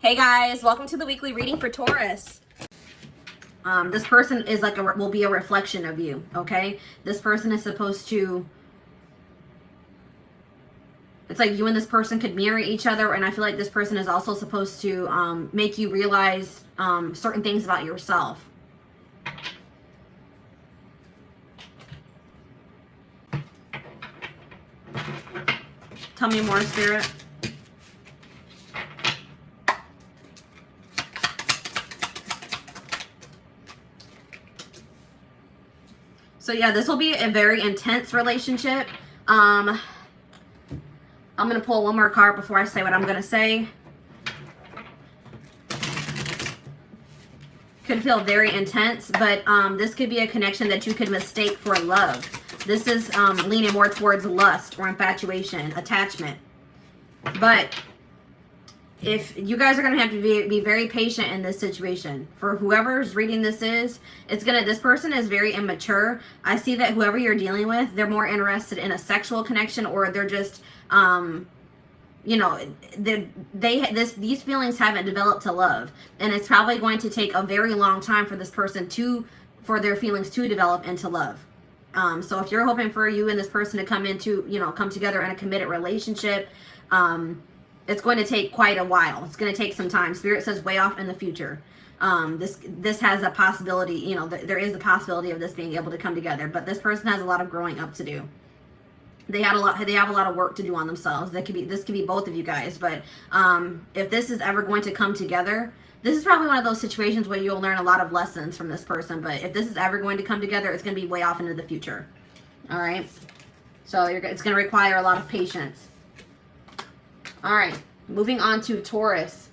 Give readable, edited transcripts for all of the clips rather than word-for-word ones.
Hey guys, welcome to the weekly reading for Taurus. This person is like will be a reflection of you, okay? This person is supposed to, it's like you and this person could mirror each other, and I feel like this person is also supposed to make you realize certain things about yourself. Tell me more, Spirit. So yeah, this will be a very intense relationship. I'm going to pull one more card before I say what I'm going to say. Could feel very intense, but this could be a connection that you could mistake for love. This is leaning more towards lust or infatuation, attachment. But if you guys are going to have to be very patient in this situation. For whoever's reading this this person is very immature. I see that whoever you're dealing with, they're more interested in a sexual connection, or they're just, you know, these feelings haven't developed to love. And it's probably going to take a very long time for this person for their feelings to develop into love. So if you're hoping for you and this person to come together in a committed relationship, it's going to take quite a while. It's going to take some time. Spirit says way off in the future. This has a possibility, you know, there is the possibility of this being able to come together, but this person has a lot of growing up to do. They have a lot of work to do on themselves. This could be both of you guys, but if this is ever going to come together, this is probably one of those situations where you'll learn a lot of lessons from this person, but if this is ever going to come together, it's going to be way off into the future. All right. So it's going to require a lot of patience. All right, moving on to Taurus.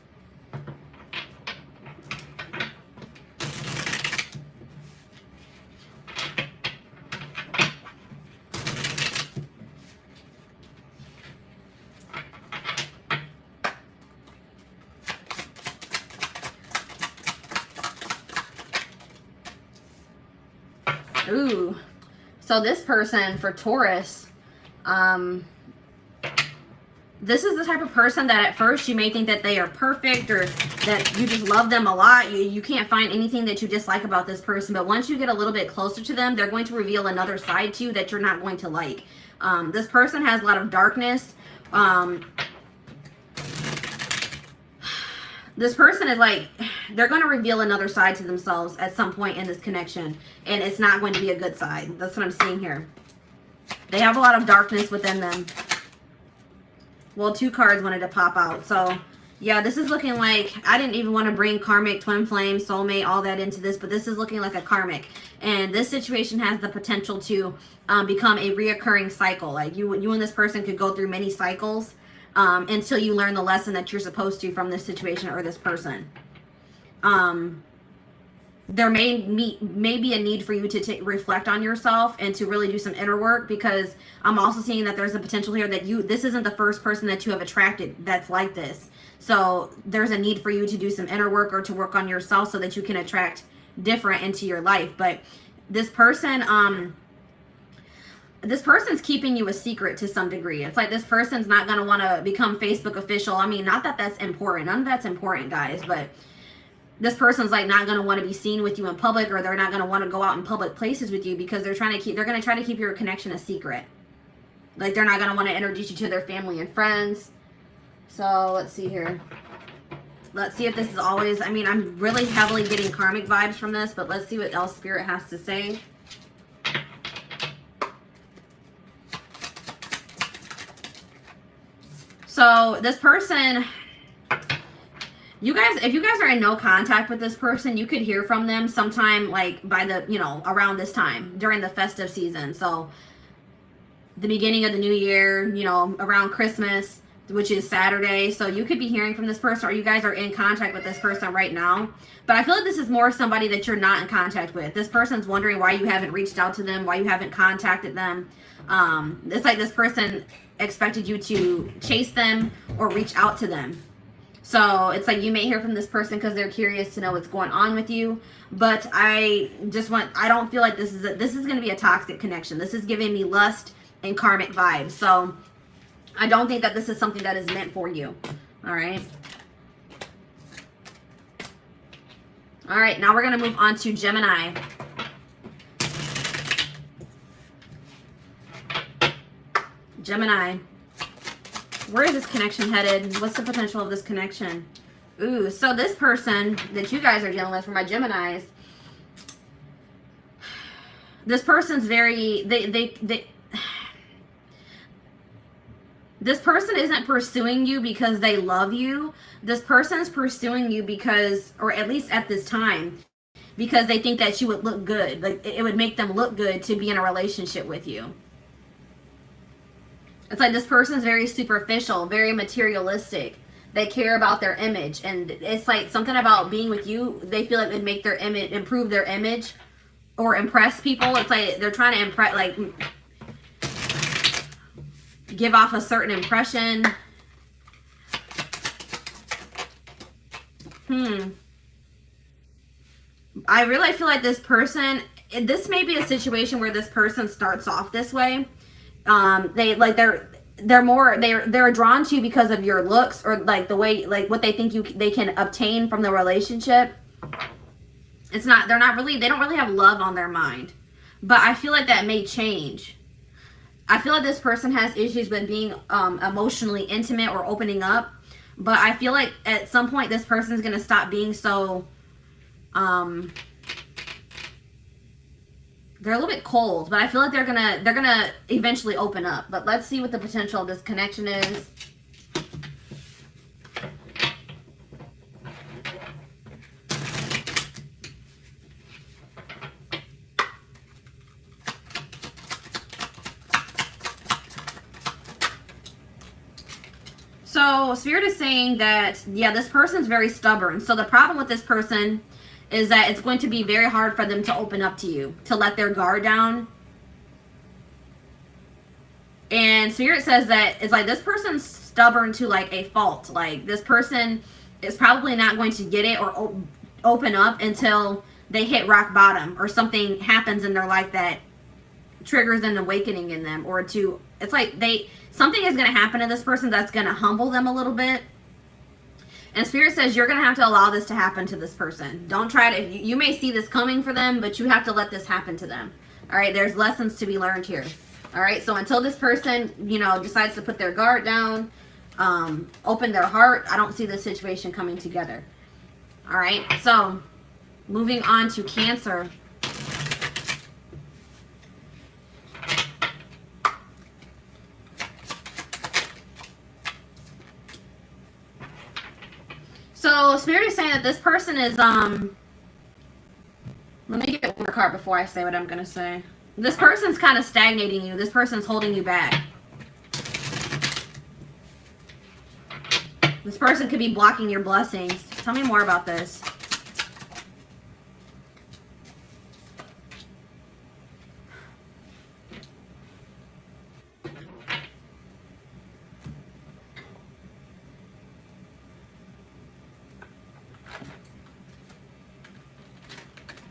Ooh, so this person for Taurus, this is the type of person that at first you may think that they are perfect or that you just love them a lot. You can't find anything that you dislike about this person. But once you get a little bit closer to them, they're going to reveal another side to you that you're not going to like. This person has a lot of darkness. This person is like, they're going to reveal another side to themselves at some point in this connection. And it's not going to be a good side. That's what I'm seeing here. They have a lot of darkness within them. Well, two cards wanted to pop out. So, yeah, this is looking like, I didn't even want to bring karmic, twin flame, soulmate, all that into this, but this is looking like a karmic. And this situation has the potential to become a reoccurring cycle. Like you and this person could go through many cycles until you learn the lesson that you're supposed to from this situation or this person. There may be a need for you to reflect on yourself and to really do some inner work, because I'm also seeing that there's a potential here that this isn't the first person that you have attracted that's like this. So there's a need for you to do some inner work or to work on yourself so that you can attract different into your life. But this person's keeping you a secret to some degree. It's like this person's not going to want to become Facebook official. I mean, not that that's important. None of that's important, guys, but this person's like not going to want to be seen with you in public, or they're not going to want to go out in public places with you because they're going to try to keep your connection a secret. Like they're not going to want to introduce you to their family and friends. So let's see here. Let's see if this is always, I mean, I'm really heavily getting karmic vibes from this, but let's see what else Spirit has to say. So this person, if you guys are in no contact with this person, you could hear from them sometime like by the, around this time during the festive season. So the beginning of the new year, around Christmas, which is Saturday. So you could be hearing from this person, or you guys are in contact with this person right now. But I feel like this is more somebody that you're not in contact with. This person's wondering why you haven't reached out to them, why you haven't contacted them. It's like this person expected you to chase them or reach out to them. So it's like you may hear from this person because they're curious to know what's going on with you. But I don't feel like this is going to be a toxic connection. This is giving me lust and karmic vibes. So I don't think that this is something that is meant for you. All right. All right, now we're going to move on to Gemini. Gemini. Where is this connection headed? What's the potential of this connection? Ooh, so this person that you guys are dealing with, for my Geminis, this person's very, this person isn't pursuing you because they love you. This person's pursuing you because, or at least at this time, because they think that you would look good. Like, it would make them look good to be in a relationship with you. It's like this person's very superficial, very materialistic. They care about their image. And it's like something about being with you, they feel like it would make their image, improve their image or impress people. It's like they're trying to impress, like, give off a certain impression. I really feel like this person, this may be a situation where this person starts off this way. They're drawn to you because of your looks, or like the way, like what they think they can obtain from the relationship. They don't really have love on their mind. But I feel like that may change. I feel like this person has issues with being emotionally intimate or opening up. But I feel like at some point this person's going to stop being so, they're a little bit cold, but I feel like they're gonna eventually open up. But let's see what the potential of this connection is. So Spirit is saying that, yeah, this person's very stubborn. So the problem with this person is that it's going to be very hard for them to open up to you, to let their guard down. And Spirit says that it's like this person's stubborn to like a fault. Like this person is probably not going to get it or open up until they hit rock bottom, or something happens in their life that triggers an awakening in them, or it's like something is going to happen to this person that's going to humble them a little bit. And Spirit says you're going to have to allow this to happen to this person. Don't try to, you may see this coming for them, but you have to let this happen to them. All right, there's lessons to be learned here. All right, so until this person, decides to put their guard down, open their heart, I don't see this situation coming together. All right, so moving on to Cancer. So Spirit is saying that this person is, let me get one more card before I say what I'm going to say. This person's kind of stagnating you. This person's holding you back. This person could be blocking your blessings. Tell me more about this.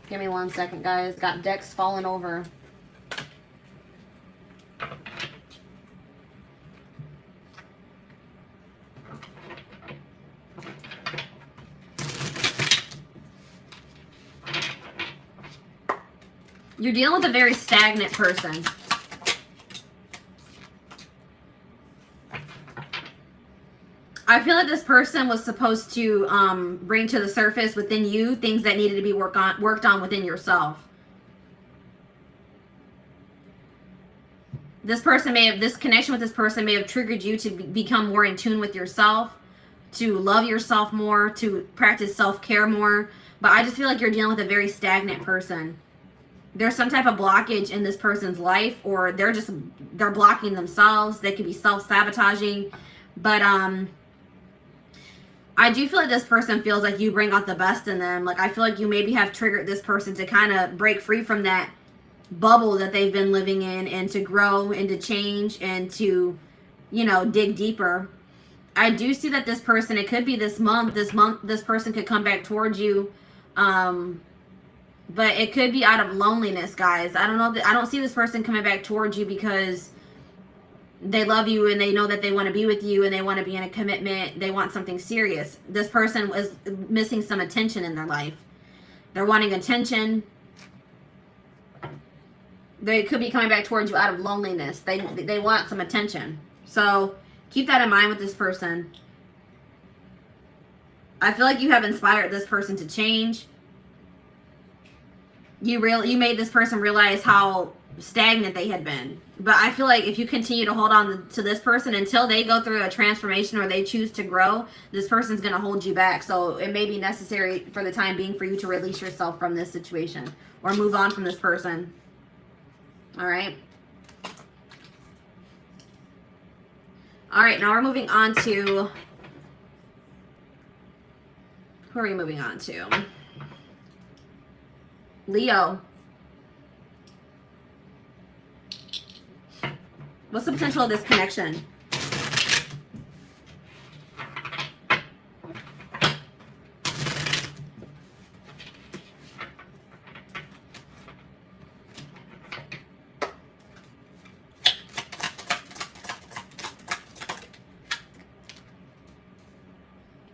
Give me 1 second, guys. Got decks falling over. You're dealing with a very stagnant person. I feel like this person was supposed to bring to the surface within you things that needed to be worked on within yourself. This connection with this person may have triggered you to become more in tune with yourself, to love yourself more, to practice self-care more. But I just feel like you're dealing with a very stagnant person. There's some type of blockage in this person's life, or they're blocking themselves. They could be self-sabotaging. But I do feel like this person feels like you bring out the best in them. Like, I feel like you maybe have triggered this person to kind of break free from that bubble that they've been living in, and to grow and to change and to, dig deeper. I do see that this person, it could be this month, this person could come back towards you. But it could be out of loneliness, guys. I don't know. I don't see this person coming back towards you because they love you and they know that they want to be with you and they want to be in a commitment. They want something serious. This person was missing some attention in their life. They're wanting attention. They could be coming back towards you out of loneliness. They want some attention. So keep that in mind with this person. I feel like you have inspired this person to change. You made this person realize how stagnant they had been. But I feel like if you continue to hold on to this person until they go through a transformation or they choose to grow, this person's going to hold you back. So it may be necessary for the time being for you to release yourself from this situation or move on from this person. All right. All right, now we're moving on to, who are we moving on to? Leo. What's the potential of this connection?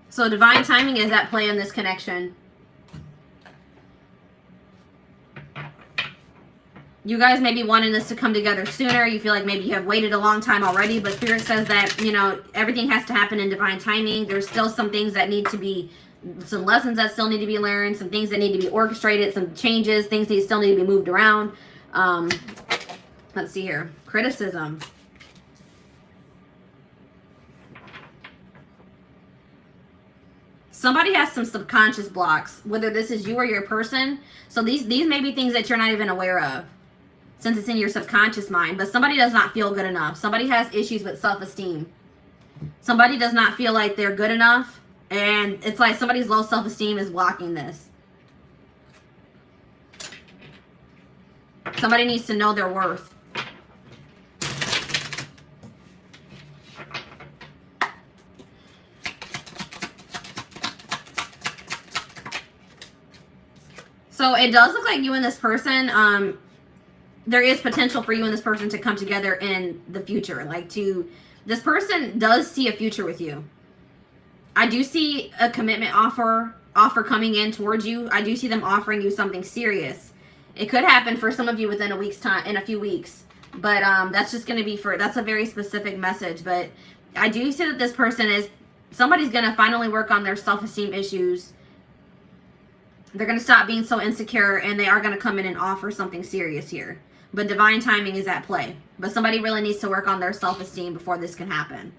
So divine timing is at play in this connection. You guys may be wanting this to come together sooner. You feel like maybe you have waited a long time already, but Spirit says that, you know, everything has to happen in divine timing. There's still some things that need to be, some lessons that still need to be learned, some things that need to be orchestrated, some changes, things that still need to be moved around. Let's see here. Criticism. Somebody has some subconscious blocks, whether this is you or your person. So these may be things that you're not even aware of, since it's in your subconscious mind. But somebody does not feel good enough. Somebody has issues with self-esteem. Somebody does not feel like they're good enough. And it's like somebody's low self-esteem is blocking this. Somebody needs to know their worth. So it does look like you and this person, there is potential for you and this person to come together in the future. This person does see a future with you. I do see a commitment offer coming in towards you. I do see them offering you something serious. It could happen for some of you within a week's time, in a few weeks. But that's just going to be that's a very specific message. But I do see that this person somebody's going to finally work on their self-esteem issues. They're going to stop being so insecure, and they are going to come in and offer something serious here. But divine timing is at play. But somebody really needs to work on their self-esteem before this can happen.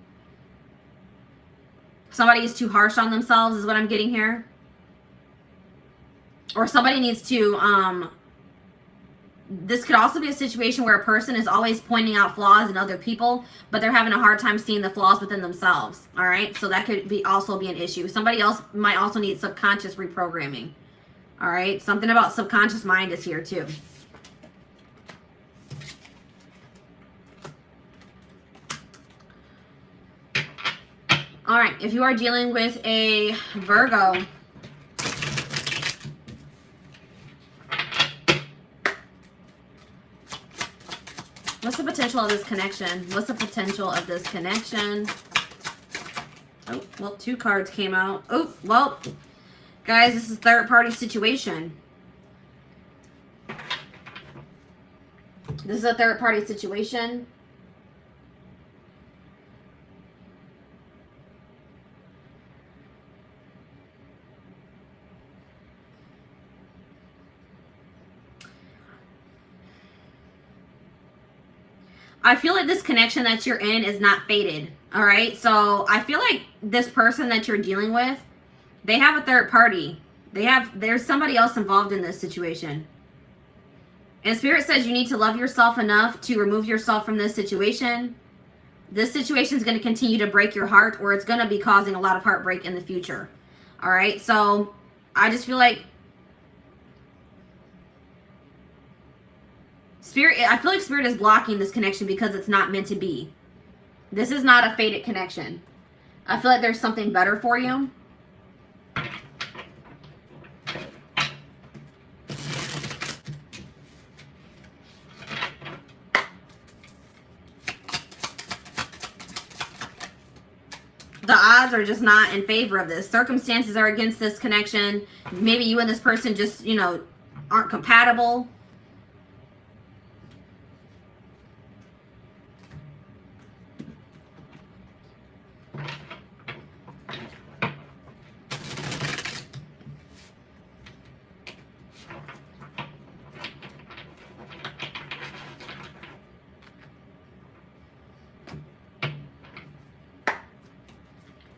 Somebody is too harsh on themselves is what I'm getting here. Or somebody needs to, this could also be a situation where a person is always pointing out flaws in other people, but they're having a hard time seeing the flaws within themselves. All right? So that could also be an issue. Somebody else might also need subconscious reprogramming. All right, something about subconscious mind is here too. All right, if you are dealing with a Virgo, what's the potential of this connection? What's the potential of this connection? Oh, well, 2 cards came out. Oh, well, guys, this is a third-party situation. This is a third-party situation. I feel like this connection that you're in is not fated. All right? So I feel like this person that you're dealing with, they have a third party. There's somebody else involved in this situation. And Spirit says you need to love yourself enough to remove yourself from this situation. This situation is going to continue to break your heart, or it's going to be causing a lot of heartbreak in the future. All right? So I just feel like I feel like Spirit is blocking this connection because it's not meant to be. This is not a fated connection. I feel like there's something better for you. The odds are just not in favor of this. Circumstances are against this connection. Maybe you and this person just, you know, aren't compatible.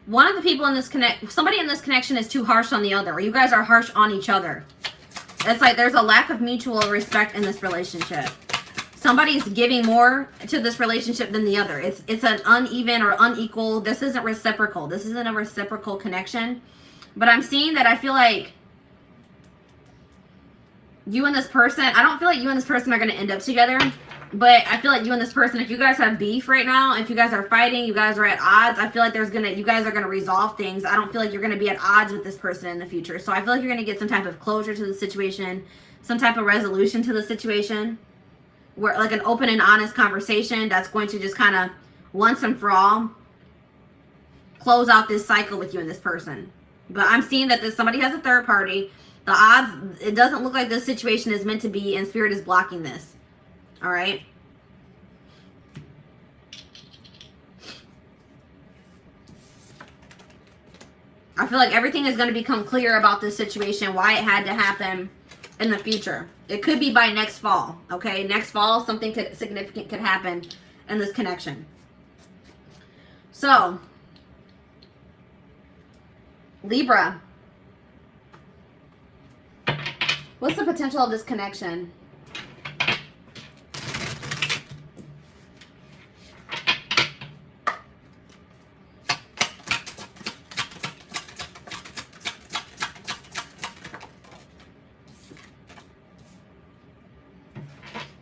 One of the people in this somebody in this connection is too harsh on the other, or you guys are harsh on each other. It's like there's a lack of mutual respect in this relationship. Somebody's giving more to this relationship than the other. It's an uneven or unequal. This isn't reciprocal. This isn't a reciprocal connection. But I'm seeing that I feel like you and this person, I don't feel like you and this person are going to end up together. But I feel like you and this person, if you guys have beef right now, if you guys are fighting, you guys are at odds, I feel like you guys are going to resolve things. I don't feel like you're going to be at odds with this person in the future. So I feel like you're going to get some type of closure to the situation, some type of resolution to the situation, where like an open and honest conversation that's going to just kind of once and for all close out this cycle with you and this person. But I'm seeing that somebody has a third party. The odds, it doesn't look like this situation is meant to be, and Spirit is blocking this. All right. I feel like everything is going to become clear about this situation, why it had to happen in the future. It could be by next fall. Okay. Next fall, something significant could happen in this connection. So, Libra. What's the potential of this connection?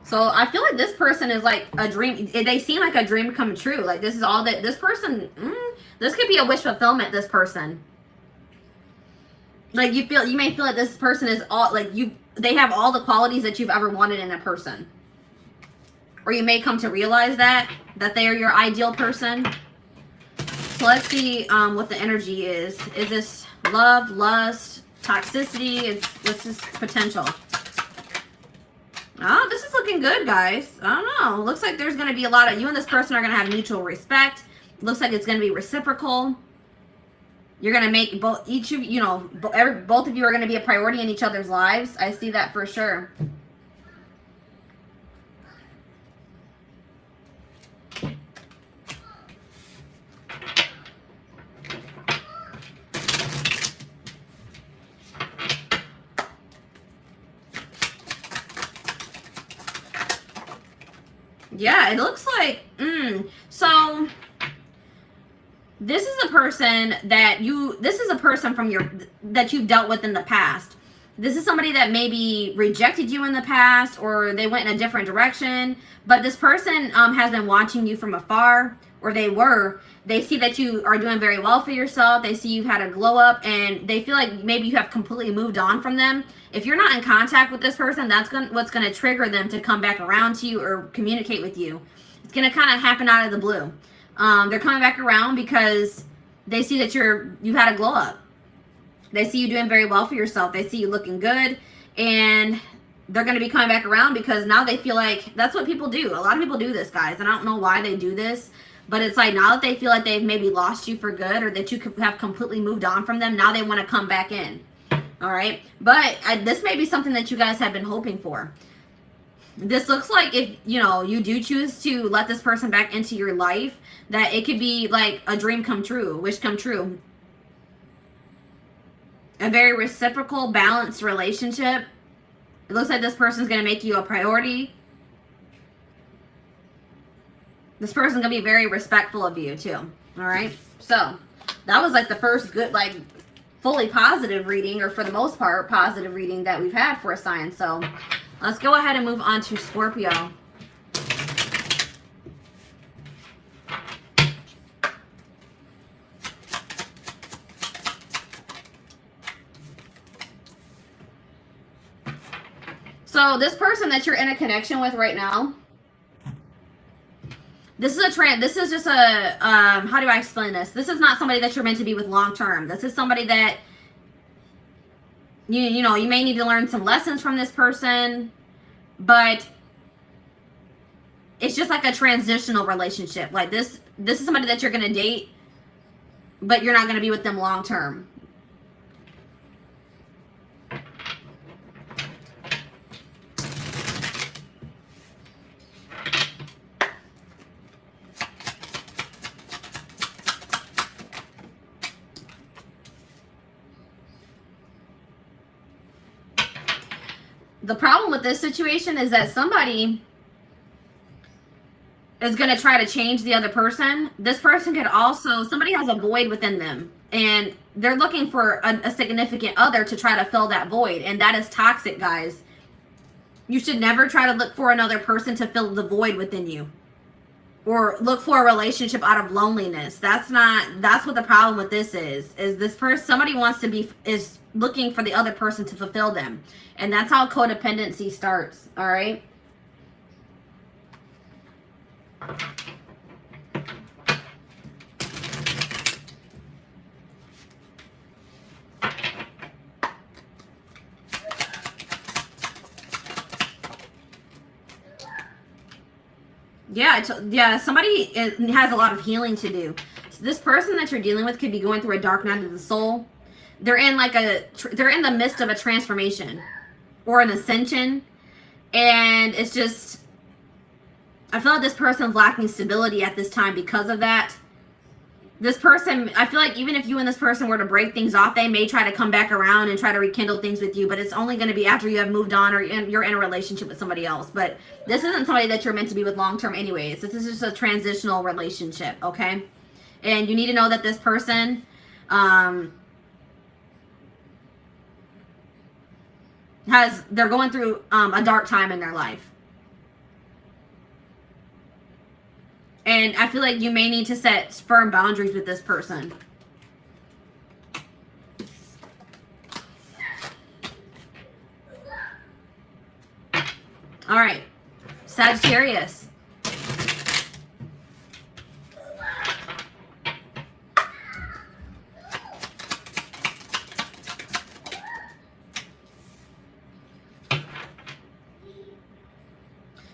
So I feel like this person is like a dream. They seem like a dream come true. Like this is all that this person, this could be a wish fulfillment, this person. Like you may feel like this person is all like they have all the qualities that you've ever wanted in a person. Or you may come to realize that they are your ideal person. So let's see what the energy is. Is this love, lust, toxicity? What's this potential? Oh, this is looking good, guys. I don't know. Looks like there's going to be a lot of... You and this person are going to have mutual respect. Looks like it's going to be reciprocal. You're going to make both... Each of you know... Both of you are going to be a priority in each other's lives. I see that for sure. Yeah, it looks like, so this is a person that this is a person that you've dealt with in the past. This is somebody that maybe rejected you in the past, or they went in a different direction, but this person has been watching you from afar, or they see that you are doing very well for yourself. They see you've had a glow up, and they feel like maybe you have completely moved on from them. If you're not in contact with this person, that's what's going to trigger them to come back around to you or communicate with you. It's going to kind of happen out of the blue. They're coming back around because they see that you've had a glow up. They see you doing very well for yourself. They see you looking good, and they're going to be coming back around because now they feel like that's what people do. A lot of people do this, guys, and I don't know why they do this, but it's like now that they feel like they've maybe lost you for good, or that you have completely moved on from them, now they want to come back in. All right, but this may be something that you guys have been hoping for. This looks like if you do choose to let this person back into your life, that it could be like a dream come true, a wish come true. A very reciprocal, balanced relationship. It looks like this person's going to make you a priority. This person's going to be very respectful of you too. All right, so that was like the first good, like, fully positive reading, or for the most part positive reading that we've had for a sign. So let's go ahead and move on to Scorpio. So this person that you're in a connection with right now, This is a trend. This is just a, how do I explain this? This is not somebody that you're meant to be with long term. This is somebody that, you know, you may need to learn some lessons from this person, but it's just like a transitional relationship. Like this is somebody that you're going to date, but you're not going to be with them long term. The problem with this situation is that somebody is going to try to change the other person. This person could also, somebody has a void within them and they're looking for a significant other to try to fill that void. And that is toxic, guys. You should never try to look for another person to fill the void within you or look for a relationship out of loneliness. That's what the problem with this is this person, somebody wants to be, is looking for the other person to fulfill them. And that's how codependency starts, all right? Yeah, somebody has a lot of healing to do. So this person that you're dealing with could be going through a dark night of the soul. They're in they're in the midst of a transformation or an ascension, and it's just, I feel like this person's lacking stability at this time because of that. This person, I feel like even if you and this person were to break things off, they may try to come back around and try to rekindle things with you, but it's only going to be after you have moved on or you're in a relationship with somebody else. But this isn't somebody that you're meant to be with long term anyways. This is just a transitional relationship, okay? And you need to know that this person, they're going through a dark time in their life. And I feel like you may need to set firm boundaries with this person. All right, Sagittarius.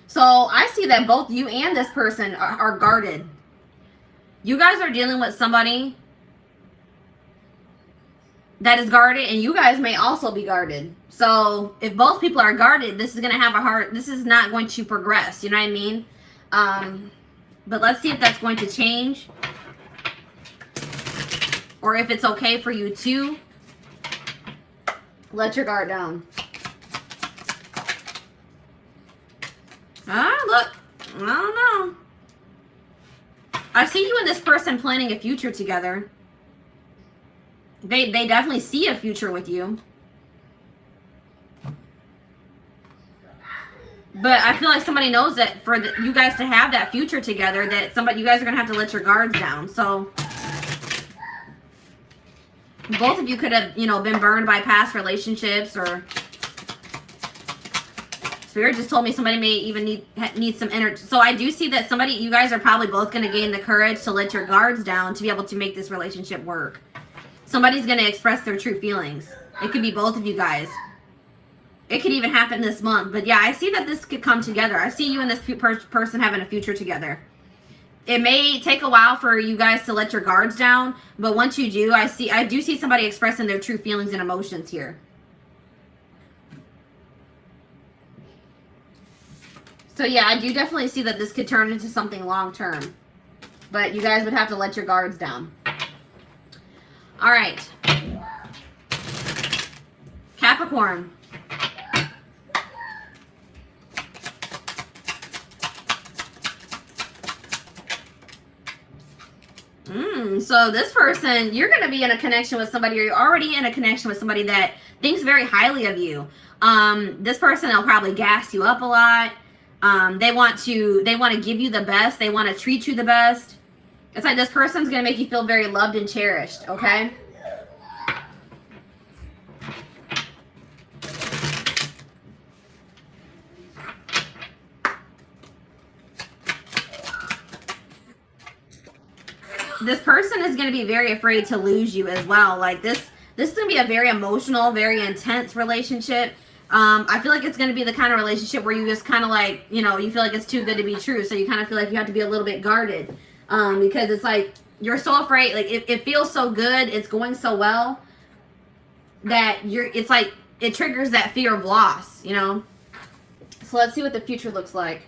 So I see that both you and this person are guarded. You guys are dealing with somebody that is guarded, and you guys may also be guarded. So if both people are guarded, this is going to have this is not going to progress. You know what I mean? But let's see if that's going to change. Or if it's okay for you to let your guard down. Look, I don't know. I see you and this person planning a future together. They definitely see a future with you. But I feel like somebody knows that for you guys to have that future together, that you guys are going to have to let your guards down. So both of you could have, been burned by past relationships, or Spirit just told me somebody may even need some energy. So I do see that you guys are probably both going to gain the courage to let your guards down to be able to make this relationship work. Somebody's going to express their true feelings. It could be both of you guys. It could even happen this month. But yeah, I see that this could come together. I see you and this person having a future together. It may take a while for you guys to let your guards down, but once you do, I do see somebody expressing their true feelings and emotions here. So yeah, I do definitely see that this could turn into something long term. But you guys would have to let your guards down. All right. Capricorn. So this person, you're going to be in a connection with somebody, or you're already in a connection with somebody that thinks very highly of you. This person will probably gas you up a lot. They want to give you the best. They want to treat you the best. It's like this person's going to make you feel very loved and cherished, okay? This person is going to be very afraid to lose you as well. Like this is going to be a very emotional, very intense relationship. I feel like it's going to be the kind of relationship where you just kind of like, you know, you feel like it's too good to be true. So you kind of feel like you have to be a little bit guarded because it's like you're so afraid. Like it feels so good. It's going so well that it's like it triggers that fear of loss, you know. So let's see what the future looks like.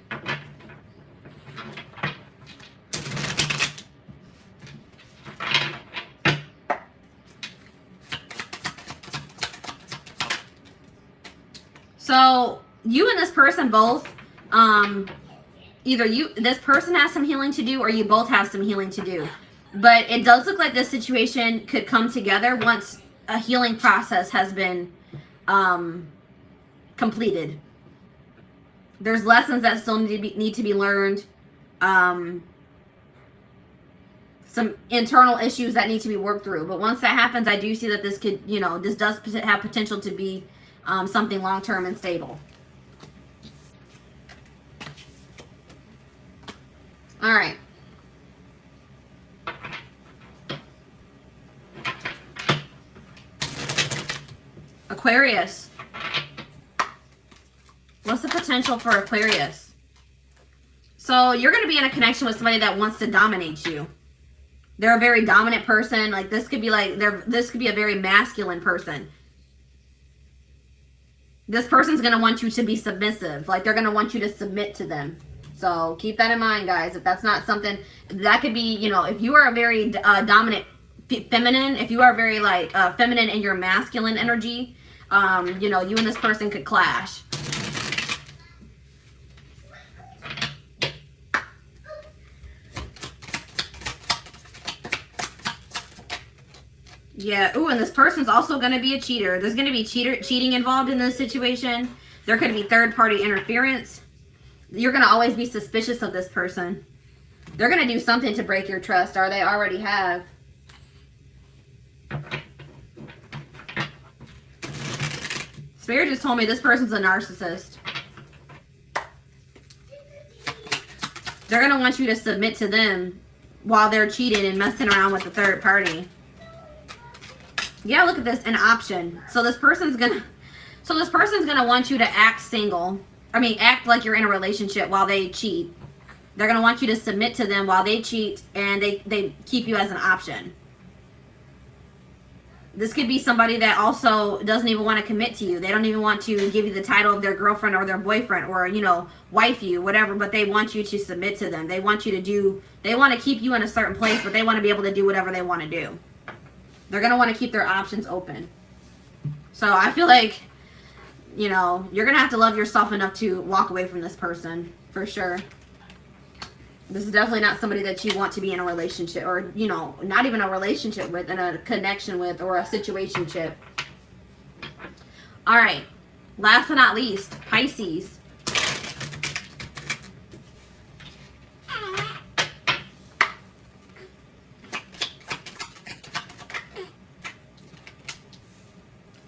So you and this person both, either this person has some healing to do or you both have some healing to do. But it does look like this situation could come together once a healing process has been completed. There's lessons that still need to be learned. Some internal issues that need to be worked through. But once that happens, I do see that this could, you know, this does have potential to be something long-term and stable. All right. Aquarius. What's the potential for Aquarius? So you're going to be in a connection with somebody that wants to dominate you. They're a very dominant person. Like this could be like this could be a very masculine person. This person's going to want you to be submissive. Like they're going to want you to submit to them. So keep that in mind, guys. If that's not something that could be, you know, if you are a very dominant feminine, if you are very like feminine in your masculine energy, you know, you and this person could clash. Yeah. Ooh, and this person's also going to be a cheater. There's going to be cheating involved in this situation. There could be third-party interference. You're going to always be suspicious of this person. They're going to do something to break your trust, or they already have. Spirit just told me this person's a narcissist. They're going to want you to submit to them while they're cheating and messing around with the third party. Yeah, look at this, an option. So this person's gonna want you to act single. I mean, act like you're in a relationship while they cheat. They're gonna want you to submit to them while they cheat, and they keep you as an option. This could be somebody that also doesn't even want to commit to you. They don't even want to give you the title of their girlfriend or their boyfriend or, you know, wife you, whatever, but they want you to submit to them. They want you to they want to keep you in a certain place, but they want to be able to do whatever they want to do. They're going to want to keep their options open. So I feel like, you know, you're going to have to love yourself enough to walk away from this person, for sure. This is definitely not somebody that you want to be in a relationship, or, you know, not even a relationship with, in a connection with, or a situationship. All right. Last but not least, Pisces.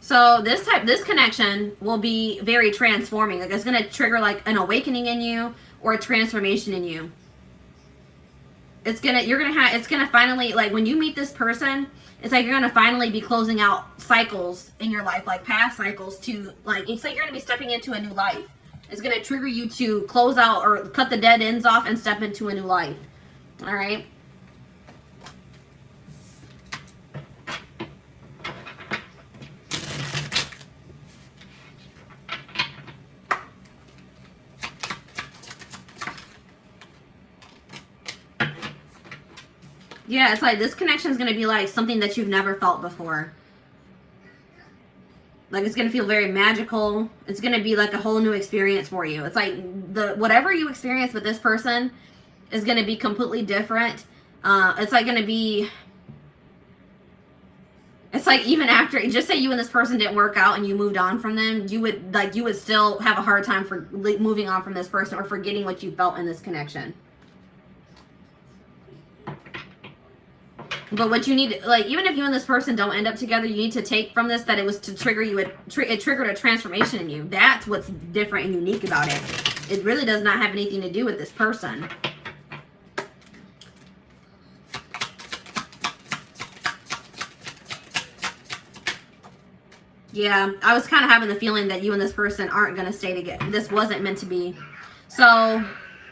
So this connection will be very transforming. Like it's going to trigger like an awakening in you or a transformation in you. It's going to finally, like when you meet this person, it's like you're going to finally be closing out cycles in your life, like past cycles to like, it's like you're going to be stepping into a new life. It's going to trigger you to close out or cut the dead ends off and step into a new life. All right. Yeah, it's like this connection is going to be like something that you've never felt before. Like it's going to feel very magical. It's going to be like a whole new experience for you. It's like whatever you experience with this person is going to be completely different. It's like going to be, it's like even after, just say you and this person didn't work out and you moved on from them, you would still have a hard time for moving on from this person or forgetting what you felt in this connection. But what you need, like, even if you and this person don't end up together, you need to take from this that it was to trigger you, it triggered a transformation in you. That's what's different and unique about it. It really does not have anything to do with this person. Yeah, I was kind of having the feeling that you and this person aren't going to stay together. This wasn't meant to be. So,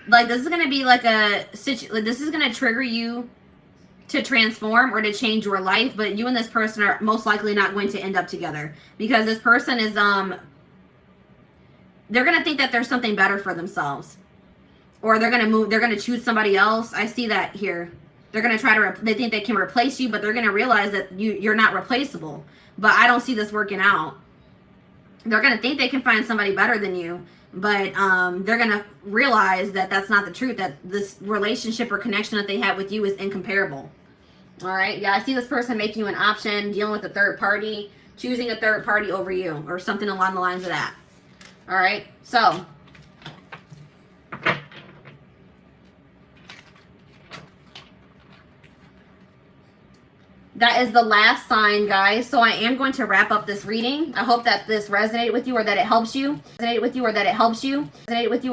like, this is going to be like this is going to trigger you to transform or to change your life, but you and this person are most likely not going to end up together, because this person is, they're going to think that there's something better for themselves, or they're going to move, they're going to choose somebody else. I see that here. They're going to try to, they think they can replace you, but they're going to realize that you're not replaceable. But I don't see this working out. They're going to think they can find somebody better than you, but they're going to realize that that's not the truth, that this relationship or connection that they had with you is incomparable. All right. Yeah, I see this person making you an option, dealing with a third party, choosing a third party over you, or something along the lines of that. All right. So that is the last sign, guys. So I am going to wrap up this reading. I hope that this resonated with you, or that it helps you. Resonated with you, or that it helps you. Resonated with you, or